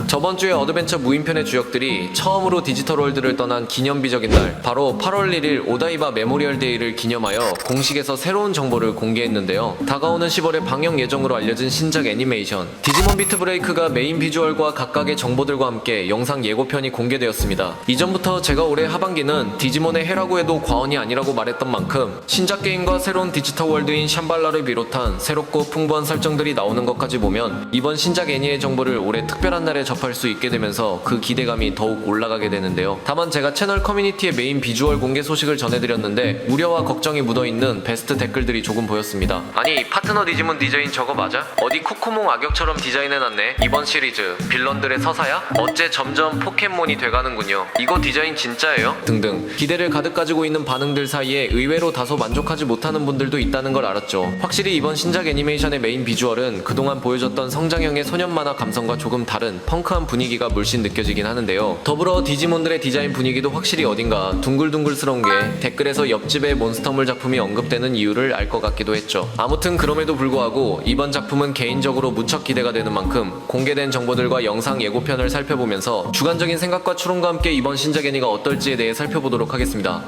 저번 주에 어드벤처 무인편의 주역들이 처음으로 디지털 월드를 떠난 기념비적인 날, 바로 8월 1일 오다이바 메모리얼 데이를 기념하여 공식에서 새로운 정보를 공개했는데요. 다가오는 10월에 방영 예정으로 알려진 신작 애니메이션 디지몬 비트 브레이크가 메인 비주얼과 각각의 정보들과 함께 영상 예고편이 공개되었습니다. 이전부터 제가 올해 하반기는 디지몬의 해라고 해도 과언이 아니라고 말했던 만큼 신작 게임과 새로운 디지털 월드인 샴발라를 비롯한 새롭고 풍부한 설정들이 나오는 것까지 보면 이번 신작 애니의 정보를 올해 특별한 날에 접할 수 있게 되면서 그 기대감이 더욱 올라가게 되는데요. 다만 제가 채널 커뮤니티의 메인 비주얼 공개 소식을 전해드렸는데 우려와 걱정이 묻어있는 베스트 댓글들이 조금 보였습니다. 아니 파트너 디지몬 디자인 저거 맞아? 어디 코코몽 악역처럼 디자인해놨네. 이번 시리즈 빌런들의 서사야? 어째 점점 포켓몬이 돼가는군요. 이거 디자인 진짜예요? 등등 기대를 가득 가지고 있는 반응들 사이에 의외로 다소 만족하지 못하는 분들도 있다는 걸 알았죠. 확실히 이번 신작 애니메이션의 메인 비주얼은 그동안 보여줬던 성장형의 소년 만화 감성과 조금 다른 펑크한 분위기가 물씬 느껴지긴 하는데요. 더불어 디지몬들의 디자인 분위기도 확실히 어딘가 둥글둥글스러운 게 댓글에서 옆집의 몬스터물 작품이 언급되는 이유를 알 것 같기도 했죠. 아무튼 그럼에도 불구하고 이번 작품은 개인적으로 무척 기대가 되는 만큼 공개된 정보들과 영상 예고편을 살펴보면서 주관적인 생각과 추론과 함께 이번 신작 애니가 어떨지에 대해 살펴보도록 하겠습니다.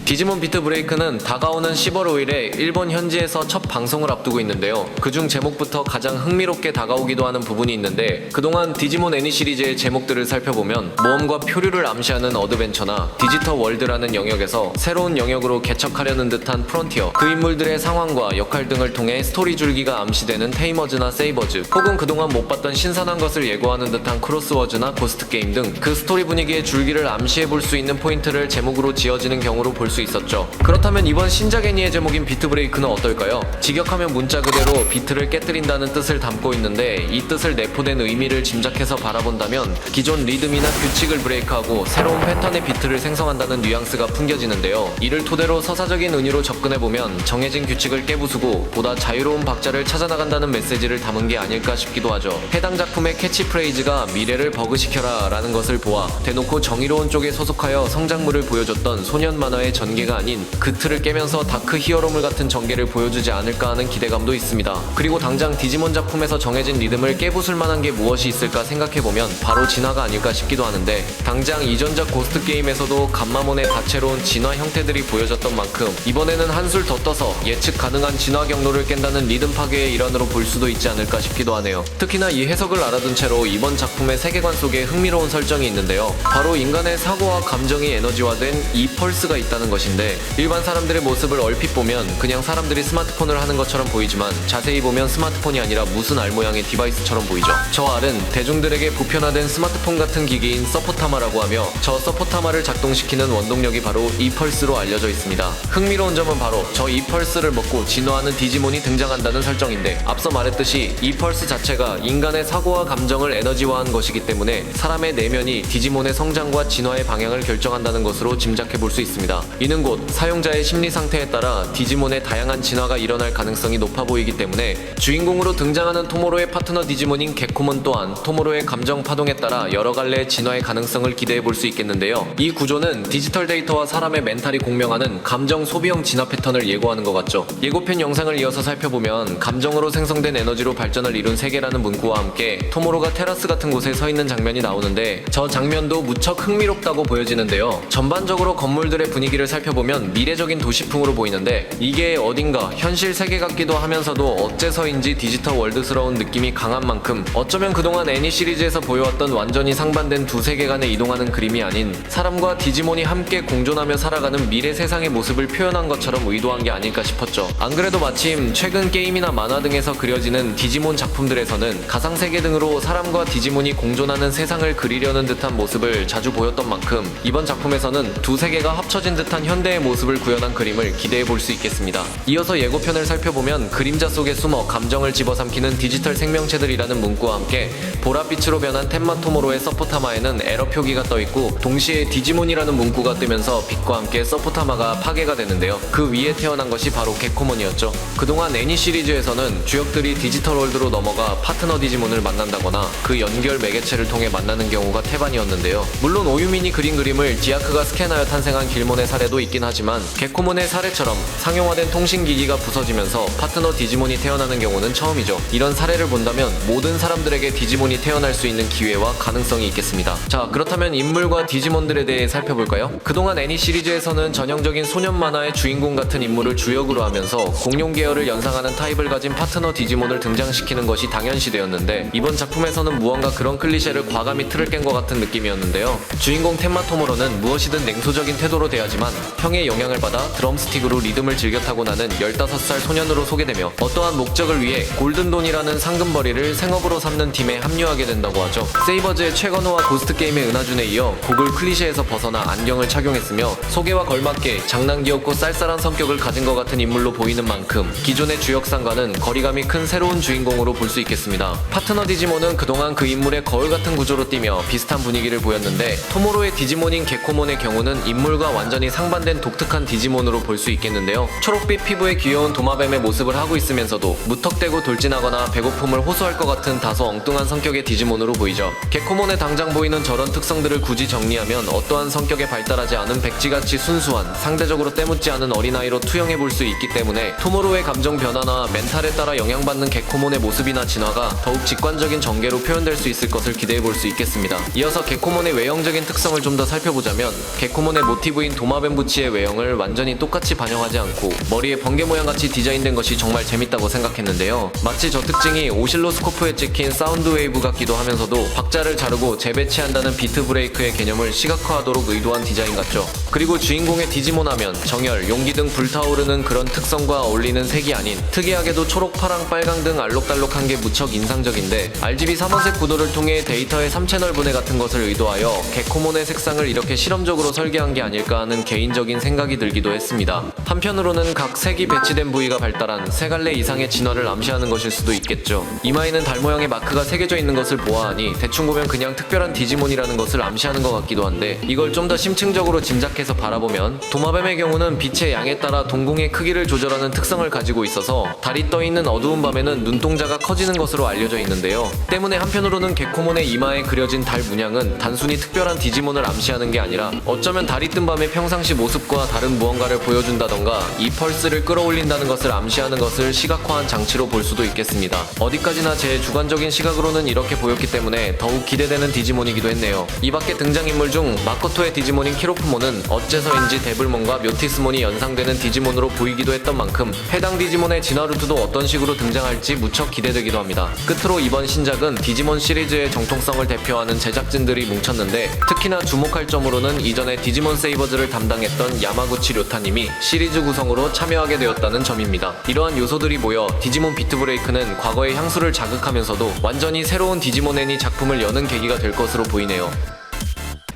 디지몬 비트 브레이크는 다가오는 10월 5일에 일본 현지에서 첫 방송을 앞두고 있는데요. 그중 제목부터 가장 흥미롭게 다가오기도 하는 부분이 있는데 그동안 디지몬 애니 시리즈의 제목들을 살펴보면 모험과 표류를 암시하는 어드벤처나 디지털 월드라는 영역에서 새로운 영역으로 개척하려는 듯한 프론티어, 그 인물들의 상황과 역할 등을 통해 스토리 줄기가 암시되는 테이머즈나 세이버즈, 혹은 그동안 못 봤던 신선한 것을 예고하는 듯한 크로스워즈나 고스트 게임 등 그 스토리 분위기의 줄기를 암시해볼 수 있는 포인트를 제목으로 지어지는 경우로 볼 수 있었죠. 그렇다면 이번 신작 애니의 제목인 비트 브레이크는 어떨까요? 직역하면 문자 그대로 비트를 깨뜨린다는 뜻을 담고 있는데 이 뜻을 내포된 의미를 짐작해서 바라본다면 기존 리듬이나 규칙을 브레이크하고 새로운 패턴의 비트를 생성한다는 뉘앙스가 풍겨지는데요. 이를 토대로 서사적인 의미로 접근해보면 정해진 규칙을 깨부수고 보다 자유로운 박자를 찾아나간다는 메시지를 담은 게 아닐까 싶기도 하죠. 해당 작품의 캐치프레이즈가 미래를 버그시켜라 라는 것을 보아 대놓고 정의로운 쪽에 소속하여 성장물을 보여줬던 소년 만화의 전개가 아닌 그 틀을 깨면서 다크 히어로물 같은 전개를 보여주지 않을까 하는 기대감도 있습니다. 그리고 당장 디지몬 작품에서 정해진 리듬을 깨부술 만한 게 무엇이 있을까 생각해보면 바로 진화가 아닐까 싶기도 하는데 당장 이전작 고스트 게임에서도 감마몬의 다채로운 진화 형태들이 보여졌던 만큼 이번에는 한술 더 떠서 예측 가능한 진화 경로를 깬다는 리듬 파괴의 일환으로 볼 수도 있지 않을까 싶기도 하네요. 특히나 이 해석을 알아둔 채로 이번 작품의 세계관 속에 흥미로운 설정이 있는데요. 바로 인간의 사고와 감정이 에너지화된 이 펄스가 있다는 것인데 일반 사람들의 모습을 얼핏 보면 그냥 사람들이 스마트폰을 하는 것처럼 보이지만 자세히 보면 스마트폰이 아니라 무슨 알 모양의 디바이스처럼 보이죠. 저 알은 대중들에게 보편화된 스마트폰 같은 기기인 서포타마라고 하며 저 서포타마를 작동시키는 원동력이 바로 이 펄스로 알려져 있습니다. 흥미로운 점은 바로 저 이 펄스를 먹고 진화하는 디지몬이 등장한다는 설정인데 앞서 말했듯이 이 펄스 자체가 인간의 사고와 감정을 에너지화한 것이기 때문에 사람의 내면이 디지몬의 성장과 진화의 방향을 결정한다는 것으로 짐작해 볼 수 있습니다. 이는 곧 사용자의 심리 상태에 따라 디지몬의 다양한 진화가 일어날 가능성이 높아 보이기 때문에 주인공으로 등장하는 토모로의 파트너 디지몬인 개코몬 또한 토모로의 감정 파동에 따라 여러 갈래의 진화의 가능성을 기대해 볼 수 있겠는데요. 이 구조는 디지털 데이터와 사람의 멘탈이 공명하는 감정 소비형 진화 패턴을 예고하는 것 같죠. 예고편 영상을 이어서 살펴보면 감정으로 생성된 에너지로 발전을 이룬 세계라는 문구와 함께 토모로가 테라스 같은 곳에 서 있는 장면이 나오는데 저 장면도 무척 흥미롭다고 보여지는데요. 전반적으로 건물들의 분위기를 살펴보면 미래적인 도시풍으로 보이는데 이게 어딘가 현실 세계 같기도 하면서도 어째서인지 디지털 월드스러운 느낌이 강한 만큼 어쩌면 그동안 애니 시리즈에서 보여왔던 완전히 상반된 두 세계관에 이동하는 그림이 아닌 사람과 디지몬이 함께 공존하며 살아가는 미래 세상의 모습을 표현한 것처럼 의도한 게 아닐까 싶었죠. 안 그래도 마침 최근 게임이나 만화 등에서 그려지는 디지몬 작품들에서는 가상세계 등으로 사람과 디지몬이 공존하는 세상을 그리려는 듯한 모습을 자주 보였던 만큼 이번 작품에서는 두 세계가 합쳐진 듯한 현대의 모습을 구현한 그림을 기대해 볼 수 있겠습니다. 이어서 예고편을 살펴보면 그림자 속에 숨어 감정을 집어삼키는 디지털 생명체들이라는 문구와 함께 보랏빛으로 변한 텐마 토모로의 서포타마에는 에러 표기가 떠있고 동시에 디지몬이라는 문구가 뜨면서 빛과 함께 서포타마가 파괴가 되는데요. 그 위에 태어난 것이 바로 개코몬이었죠. 그동안 애니 시리즈에서는 주역들이 디지털 월드로 넘어가 파트너 디지몬을 만난다거나 그 연결 매개체를 통해 만나는 경우가 태반이었는데요. 물론 오유민이 그린 그림을 디아크가 스캔하여 탄생한 길몬의 사례도 때도 있긴 하지만 개코몬의 사례처럼 상용화된 통신기기가 부서지면서 파트너 디지몬이 태어나는 경우는 처음이죠. 이런 사례를 본다면 모든 사람들에게 디지몬이 태어날 수 있는 기회와 가능성이 있겠습니다. 자, 그렇다면 인물과 디지몬들에 대해 살펴볼까요? 그동안 애니 시리즈에서는 전형적인 소년 만화의 주인공 같은 인물을 주역으로 하면서 공룡 계열을 연상하는 타입을 가진 파트너 디지몬을 등장시키는 것이 당연시되었는데, 이번 작품에서는 무언가 그런 클리셰를 과감히 틀을 깬 것 같은 느낌이었는데요. 주인공 텐마 토모로는 무엇이든 냉소적인 태도로 대하지만 형의 영향을 받아 드럼스틱으로 리듬을 즐겨 타고 나는 15살 소년으로 소개되며 어떠한 목적을 위해 골든돈이라는 상금벌이를 생업으로 삼는 팀에 합류하게 된다고 하죠. 세이버즈의 최건우와 고스트게임의 은하준에 이어 고글 클리셰에서 벗어나 안경을 착용했으며 소개와 걸맞게 장난 귀엽고 쌀쌀한 성격을 가진 것 같은 인물로 보이는 만큼 기존의 주역상과는 거리감이 큰 새로운 주인공으로 볼 수 있겠습니다. 파트너 디지몬은 그동안 그 인물의 거울 같은 구조로 뛰며 비슷한 분위기를 보였는데, 토모로의 디지몬인 개코몬의 경우는 인물과 완전히 상반된 독특한 디지몬으로 볼 수 있겠는데요. 초록빛 피부에 귀여운 도마뱀의 모습을 하고 있으면서도 무턱대고 돌진하거나 배고픔을 호소할 것 같은 다소 엉뚱한 성격의 디지몬으로 보이죠. 개코몬에 당장 보이는 저런 특성들을 굳이 정리하면 어떠한 성격에 발달하지 않은 백지같이 순수한, 상대적으로 때묻지 않은 어린아이로 투영해 볼 수 있기 때문에 토모로의 감정 변화나 멘탈에 따라 영향받는 개코몬의 모습이나 진화가 더욱 직관적인 전개로 표현될 수 있을 것을 기대해 볼 수 있겠습니다. 이어서 개코몬의 외형적인 특성을 좀 더 살펴보자면, 개코몬의 모티브인 도마뱀 부치의 외형을 완전히 똑같이 반영하지 않고 머리에 번개 모양같이 디자인된 것이 정말 재밌다고 생각했는데요. 마치 저 특징이 오실로스코프에 찍힌 사운드 웨이브 같기도 하면서도 박자를 자르고 재배치한다는 비트 브레이크의 개념을 시각화하도록 의도한 디자인 같죠. 그리고 주인공의 디지몬 하면 정열, 용기 등 불타오르는 그런 특성과 어울리는 색이 아닌 특이하게도 초록, 파랑, 빨강 등 알록달록한 게 무척 인상적인데, RGB 3원색 구도를 통해 데이터의 3채널 분해 같은 것을 의도하여 개코몬의 색상을 이렇게 실험적으로 설계한 게 아닐까 하는 개인적인 생각이 들기도 했습니다. 한편으로는 각 색이 배치된 부위가 발달한 3갈래 이상의 진화를 암시하는 것일 수도 있겠죠. 이마에는 달 모양의 마크가 새겨져 있는 것을 보아하니 대충 보면 그냥 특별한 디지몬이라는 것을 암시하는 것 같기도 한데, 이걸 좀 더 심층적으로 짐작해서 바라보면 도마뱀의 경우는 빛의 양에 따라 동공의 크기를 조절하는 특성을 가지고 있어서 달이 떠있는 어두운 밤에는 눈동자가 커지는 것으로 알려져 있는데요. 때문에 한편으로는 개코몬의 이마에 그려진 달 문양은 단순히 특별한 디지몬을 암시하는 게 아니라 어쩌면 달이 뜬 밤의 평상시 모습과 다른 무언가를 보여준다던가 이 펄스를 끌어올린다는 것을 암시하는 것을 시각화한 장치로 볼 수도 있겠습니다. 어디까지나 제 주관적인 시각으로는 이렇게 보였기 때문에 더욱 기대되는 디지몬이기도 했네요. 이 밖에 등장인물 중 마코토의 디지몬인 키로프몬은 어째서인지 데블몬과 묘티스몬이 연상되는 디지몬으로 보이기도 했던 만큼 해당 디지몬의 진화 루트도 어떤 식으로 등장할지 무척 기대되기도 합니다. 끝으로 이번 신작은 디지몬 시리즈의 정통성을 대표하는 제작진들이 뭉쳤는데, 특히나 주목할 점으로는 이전에 디지몬 세이버즈를 담당했던 야마구치 료타님이 시리즈 구성으로 참여하게 되었다는 점입니다. 이러한 요소들이 모여 디지몬 비트 브레이크는 과거의 향수를 자극하면서도 완전히 새로운 디지몬 애니 작품을 여는 계기가 될 것으로 보이네요.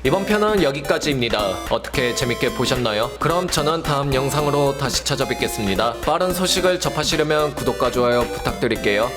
이번 편은 여기까지입니다. 어떻게 재밌게 보셨나요? 그럼 저는 다음 영상으로 다시 찾아뵙겠습니다. 빠른 소식을 접하시려면 구독과 좋아요 부탁드릴게요.